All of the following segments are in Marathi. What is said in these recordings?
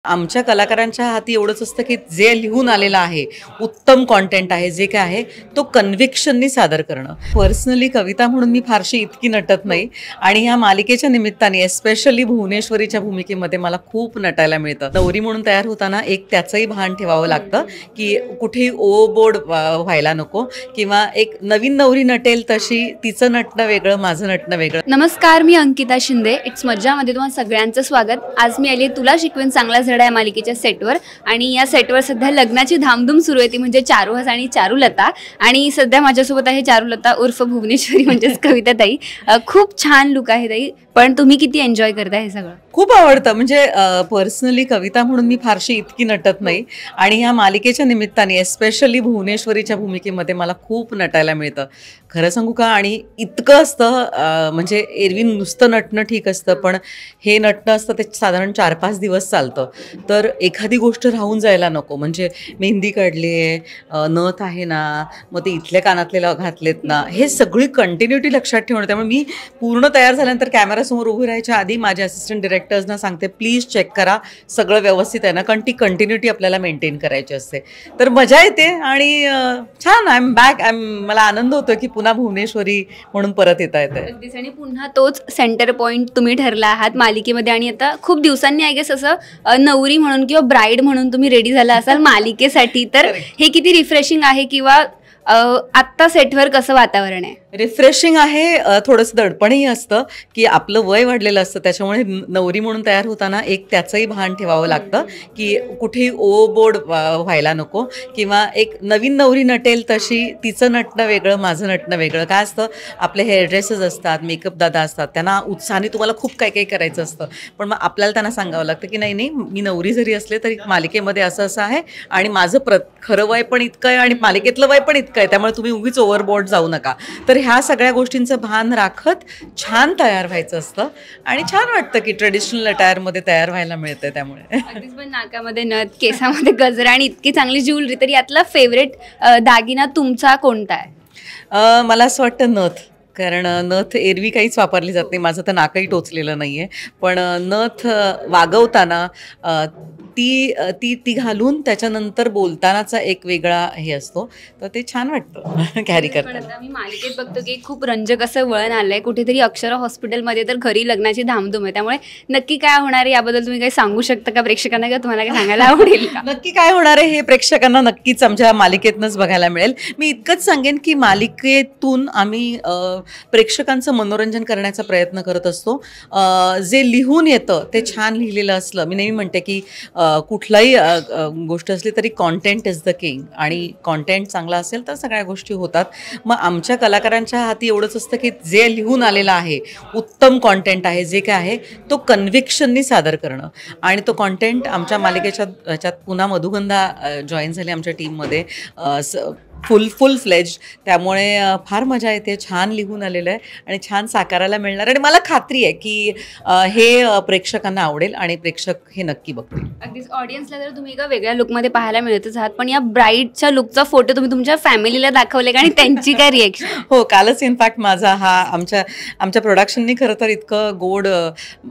आमच्या कलाकारांच्या हाती एवढंच असतं की जे लिहून आलेलं आहे, उत्तम कंटेंट आहे, जे काय आहे तो कन्व्हिक्शननी सादर करणं. पर्सनली कविता म्हणून मी फारशी इतकी नटत नाही आणि ह्या मालिकेच्या निमित्ताने स्पेशली भुवनेश्वरीच्या भूमिकेमध्ये मला खूप नटायला मिळतं. नवरी म्हणून तयार होताना एक त्याचंही भान ठेवावं लागतं की कुठेही ओव्हरबोर्ड व्हायला नको किंवा एक नवीन नवरी नटेल तशी तिचं नटणं वेगळं, माझं नटणं वेगळं. नमस्कार, मी अंकिता शिंदे. इट्स मज्जामध्ये तुम्हाला सगळ्यांचं स्वागत. आज मी आली तुला शिकवेन चांगला धडा या मालिकेच्या सेटवर आणि या सेटवर सध्या लग्नाची धामधूम सुरू आहे, ती म्हणजे चारुहास आणि चारुलता. आणि सध्या माझ्यासोबत आहे चारुलता उर्फ भुवनेश्वरी म्हणजेच कविताताई. खूप छान लुक आहे ताई, पण तुम्ही किती एन्जॉय करता हे सगळं? खूप आवडतं. म्हणजे पर्सनली कविता म्हणून मी फारशी इतकी नटत नाही आणि ह्या मालिकेच्या निमित्ताने स्पेशली भुवनेश्वरीच्या भूमिकेमध्ये मला खूप नटायला मिळतं. खरं सांगू का? आणि इतकं असतं म्हणजे एरवी नुसतं नटणं ठीक असतं, पण हे नटणं असतं ते साधारण 4-5 दिवस चालतं. तर एखादी गोष्ट राहून जायला नको. म्हणजे मेहंदी काढली आहे, नथ आहे ना, मग ते इथल्या कानातले घातलेत ना, हे सगळी कंटिन्युटी लक्षात ठेवणं. त्यामुळे मी पूर्ण तयार झाल्यानंतर कॅमेरासमोर उभी राहायच्या आधी माझ्या असिस्टंट डिरेक्टर्सना सांगते, प्लीज चेक करा सगळं व्यवस्थित आहे ना, कारण ती कंटिन्युटी आपल्याला मेंटेन करायची असते. तर मजा येते आणि छान. I am back. मला आनंद होतो की पुन्हा भुवनेश्वरी म्हणून परत येता येते. अगदीच. आणि पुन्हा तोच सेंटर पॉईंट तुम्ही ठरला आहात मालिकेमध्ये. आणि आता खूप दिवसांनी आय गेस असं नवरी म्हणून किंवा ब्राईड म्हणून तुम्ही रेडी झाला असाल मालिकेसाठी. तर हे किती रिफ्रेशिंग आहे किंवा आत्ता सेटवर कसं वातावरण आहे? रिफ्रेशिंग आहे, थोडंसं दडपणही असतं की आपलं वय वाढलेलं असतं, त्याच्यामुळे नवरी म्हणून तयार होताना एक त्याचंही भान ठेवावं लागतं की कुठेही ओव्हरबोर्ड व्हायला नको किंवा एक नवीन नवरी नटेल तशी तिचं नटणं वेगळं, माझं नटणं वेगळं. काय असतं, आपले हेअर ड्रेसेस असतात, मेकअप दादा असतात, त्यांना उत्साहाने तुम्हाला खूप काही काही करायचं असतं, पण मग आपल्याला त्यांना सांगावं लागतं की नाही नाही, मी नवरी जरी असले तरी मालिकेमध्ये असं असं आहे आणि माझं खरं वय पण इतकं आहे आणि मालिकेतलं वय पण इतकं आहे, त्यामुळे तुम्ही उगीच ओव्हरबोर्ड जाऊ नका. तर ह्या सगळ्या गोष्टींचं भान राखत छान तयार व्हायचं असतं आणि छान वाटतं की ट्रेडिशनल अटायरमध्ये तयार व्हायला मिळतं. त्यामुळे अगदीच. पण नाकामध्ये नथ, केसामध्ये गजरा आणि इतकी चांगली ज्वेलरी, तर यातला फेवरेट दागिना तुमचा कोणता आहे? मला असं वाटतं नथ. कारण नथ एरवी काहीच वापरली जात नाही. माझं तर नाकही टोचलेलं नाही आहे, पण नथ वागवताना ती ती ती घालून त्याच्यानंतर बोलतानाचा एक वेगळा हे असतो, तर ते छान वाटतं कॅरी करताना. मी मालिकेत बघतो की खूप रंजक असं वळण आलंय. कुठेतरी अक्षरा हॉस्पिटलमध्ये तर घरी लग्नाची धामधूम आहे, त्यामुळे नक्की काय होणार आहे याबद्दल तुम्ही काही सांगू शकता का प्रेक्षकांना, किंवा तुम्हाला काय सांगायला आवडेल का? नक्की काय होणार आहे हे प्रेक्षकांना नक्कीच आमच्या मालिकेतनंच बघायला मिळेल. मी इतकंच सांगेन की मालिकेतून आम्ही प्रेक्षकांचं मनोरंजन करण्याचा प्रयत्न करत असतो. जे लिहून येतं ते छान लिहिलेलं असलं. मी नेहमी म्हणते की कुठलाही गोष्ट असली तरी कॉन्टेंट इज द किंग, आणि कॉन्टेंट चांगला असेल तर सगळ्या गोष्टी होतात. मग आमच्या कलाकारांच्या हाती एवढंच असतं की जे लिहून आलेलं आहे, उत्तम कॉन्टेंट आहे, जे काय आहे तो कन्व्हिक्शननी सादर करणं. आणि तो कॉन्टेंट आमच्या मालिकेच्या ह्याच्यात पुन्हा मधुगंधा जॉईन झाली आमच्या टीममध्ये, फुल फ्लेज. त्यामुळे फार मजा येते. छान लिहून आलेलं आहे आणि छान साकारायला मिळणार आणि मला खात्री आहे की हे प्रेक्षकांना आवडेल आणि प्रेक्षक हे नक्की बघतील. अगदीच. ऑडियन्सला जर तुम्ही एका वेगळ्या लुकमध्ये पाहायला मिळतच आहात, पण या ब्राईडच्या लुकचा फोटो तुम्ही तुमच्या फॅमिलीला दाखवले का आणि त्यांची काय रिएक्शन? हो, कालच इनफॅक्ट माझा हा आमच्या प्रोडक्शननी खरं तर इतकं गोड,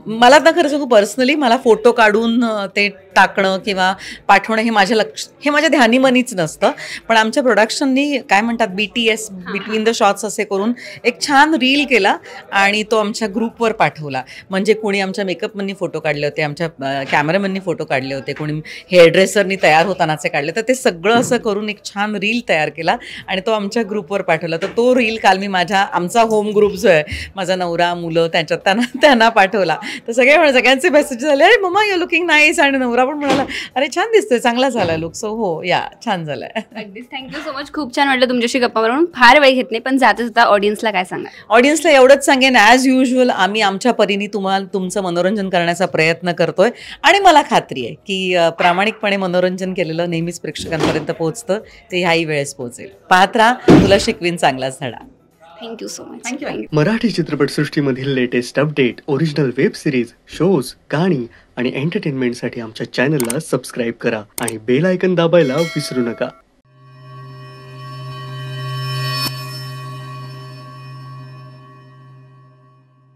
मला तर खरं सांगू पर्सनली मला फोटो काढून ते टाकणं किंवा पाठवणं हे माझ्या ध्यानीमनीच नसतं, पण आमच्या प्रोडक्शननी काय म्हणतात BTS, बिटवीन द शॉट्स असे करून एक छान रील केला आणि तो आमच्या ग्रुपवर पाठवला. म्हणजे कोणी आमच्या मेकअपमननी फोटो काढले होते, आमच्या कॅमेरामननी फोटो काढले होते, कोणी हेअरड्रेसरनी तयार होतानाचे काढले, तर ते सगळं असं करून एक छान रील तयार केला आणि तो आमच्या ग्रुपवर पाठवला. तर तो रील काल मी आमचा होम ग्रुप जो आहे, माझा नवरा, मुलं, त्यांना पाठवला. तर सगळ्यांचे मेसेज झाले, अरे मम्मा यू लुकिंग नाईस, आणि नवरा पण म्हणाला अरे छान दिसतोय, चांगला झाला लुक. सो हो, या छान झालाय. अगदीच. Thank you so much. खूप छान वाटलं तुमच्याशी गप्पा मारून. फार वेळ घेत नाही, पण जाता जाता ऑडियन्सला काय सांगा? ऑडियन्सला एवढंच सांगेन, ॲज युजल आम्ही आमच्या परीने तुमचं मनोरंजन करण्याचा प्रयत्न करतोय आणि मला खात्री आहे की प्रामाणिकपणे मनोरंजन केलेलं नेहमीच प्रेक्षकांपर्यंत पोहोचतं. ते ह्याही वेळेस पोहोचेल. पाहत राहा तुला शिकवीन चांगलाच धडा. Thank you so much. Thank you. Marathi चित्रपटसृष्टीमधील latest update, original web series, shows, गाणी आणि एंटरटेनमेंटसाठी आमच्या चॅनलला सबस्क्राईब करा आणि बेल आयकॉन दाबायला विसरू नका.